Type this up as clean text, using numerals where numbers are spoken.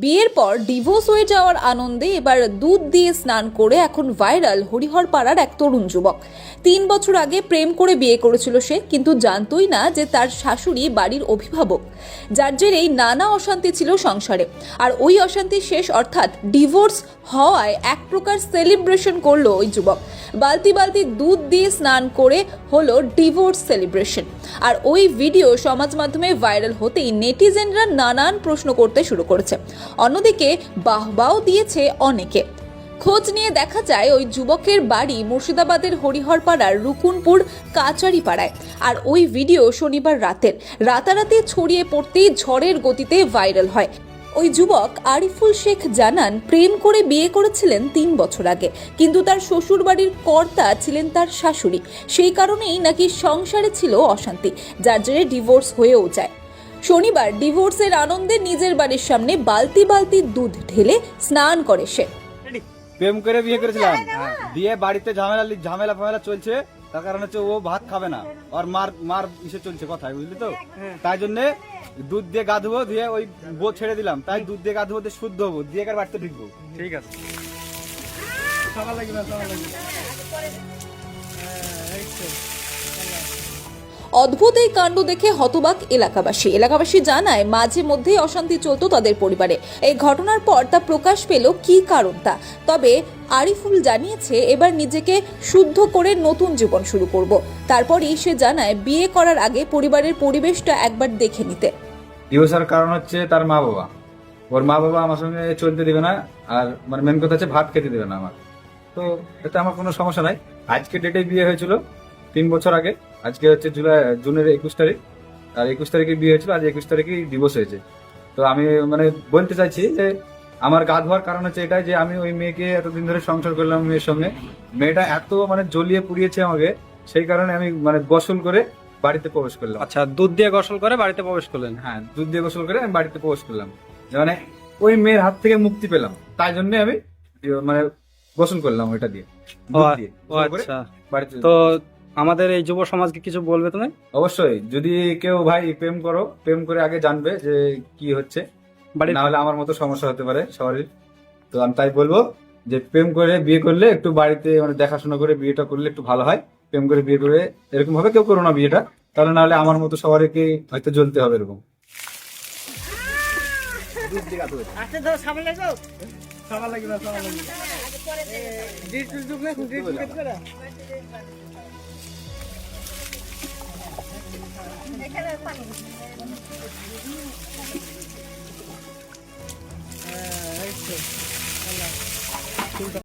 বিয়ের পর ডিভোর্স হয়ে যাওয়ার আনন্দে এবার দুধ দিয়ে স্নান করে এখন ভাইরাল হরিহরপাড়ার এক তরুণ যুবক। ৩ বছর আগে প্রেম করে বিয়ে করেছিল সে, কিন্তু জানতই না যে তার শাশুড়ি বাড়ির অভিভাবক, যার জেরেই নানা অশান্তি ছিল সংসারে। আর ওই অশান্তি শেষ অর্থাৎ ডিভোর্স হওয়ায় এক প্রকার সেলিব্রেশন করলো ওই যুবক। বালতি বালতি দুধ দিয়ে স্নান করে হলো ডিভোর্স সেলিব্রেশন। আর ওই ভিডিও সমাজ মাধ্যমে ভাইরাল হতেই নেটিজেনরা নানান প্রশ্ন করতে শুরু করেছে। অন্যদিকে বাহবাও দিয়েছে অনেকে। খোঁজ নিয়ে দেখা যায় ওই যুবকের বাড়ি মুর্শিদাবাদের হরিহরপাড়ার রুকুনপুর কাচারিপাড়ায়। আর ওই ভিডিও শনিবার রাতারাতি ছড়িয়ে পড়তেই ঝড়ের গতিতে ভাইরাল হয়। ওই যুবক আরিফুল শেখ জানান, প্রেম করে বিয়ে করেছিলেন ৩ বছর আগে, কিন্তু তার শ্বশুর বাড়ির কর্তা ছিলেন তার শাশুড়ি। সেই কারণেই নাকি সংসারে ছিল অশান্তি, যার জেরে ডিভোর্স হয়েও যায়। শনিবার ডিভোর্সের আনন্দে নিজের বাড়ির সামনে বালতি বালতি দুধ ঢেলে স্নান করে সে। প্রেম করে বিয়ে করেছিলাম, দিয়ে বাড়িতে ঝামেলা ফামেলা চলছে, তার কারণ হচ্ছে ও ভাত খাবে না, আর মার ইসে চলছে কথায়, বুঝলি তো? তাই জন্য দুধ দিয়ে গা ধুবো, দিয়ে ওই বউ ছেড়ে দিলাম, তাই দুধ দিয়ে গা ধুবো, দিয়ে শুদ্ধ হবো, দিয়ে কার বাড়িতে ঢুকবো। ঠিক আছে। অদ্ভুত এই কাণ্ড দেখে হতবাক এলাকাবাসী জানায়, মাঝে মধ্যেই অশান্তি চলতো তাদের পরিবারে। এই ঘটনার পর তা প্রকাশ পেল কি কারণ তা। তবে আরিফুল জানিয়েছে, এবার নিজেকে শুদ্ধ করে নতুন জীবন শুরু করব। তারপরই সে জানায়, বিয়ে করার আগে পরিবারের পরিবেশটা একবার দেখে নিতে। ডিভোর্সের কারণ হচ্ছে তার মা বাবা। ওর মা বাবা আমার সঙ্গে চলতে দিবে না, আর মানে মেন কথা হচ্ছে ভাত খেতে দিবে না আমার। তো এতে আমার কোনো সমস্যা নাই। আজকে ডেটে বিয়ে হয়েছিল 3 বছর আগে। আজকে হচ্ছে জুনের 21 তারিখ, আর 21 তারিখে বিয়ে হয়েছিল, আজ 21 তারিখে ডিভোর্স হয়েছে। তো আমি মানে বলতে চাইছি যে আমার গা ধোয়ার কারণ হচ্ছে এটাই যে আমি ওই মেয়েকে এতদিন ধরে সংসার করলাম, মেয়ের সঙ্গে মেয়েটা এত মানে জ্বলিয়ে পুড়িয়েছে আমাকে, সেই কারণে আমি মানে গোসল করে বাড়িতে প্রবেশ করলাম। আচ্ছা, দুধ দিয়ে গোসল করে বাড়িতে প্রবেশ করলেন? হ্যাঁ, দুধ দিয়ে গোসল করে আমি বাড়িতে প্রবেশ করলাম, মানে ওই মেয়ের হাত থেকে মুক্তি পেলাম, তাই জন্য আমি মানে গোসল করলাম ওইটা দিয়ে, দুধ দিয়ে। আচ্ছা, বাড়িতে তো আমাদের এই যুব সমাজকে কিছু বলবে তুমি? অবশ্যই, যদি কেউ ভাই প্রেম করো, প্রেম করে আগে জানবে যে কি হচ্ছে, না হলে আমার মতো সমস্যা হতে পারে সবারই। তো আমি তাই বলবো যে প্রেম করে বিয়ে করলে একটু বাড়িতে মানে দেখাশোনা করে বিয়েটা করলে একটু ভালো হয়। প্রেম করে বিয়ে করে এরকম ভাবে কেউ করো না বিয়েটা, তাহলে না হলে আমার মতো সবারকে হয়তো জ্বলতে হবে এরকম।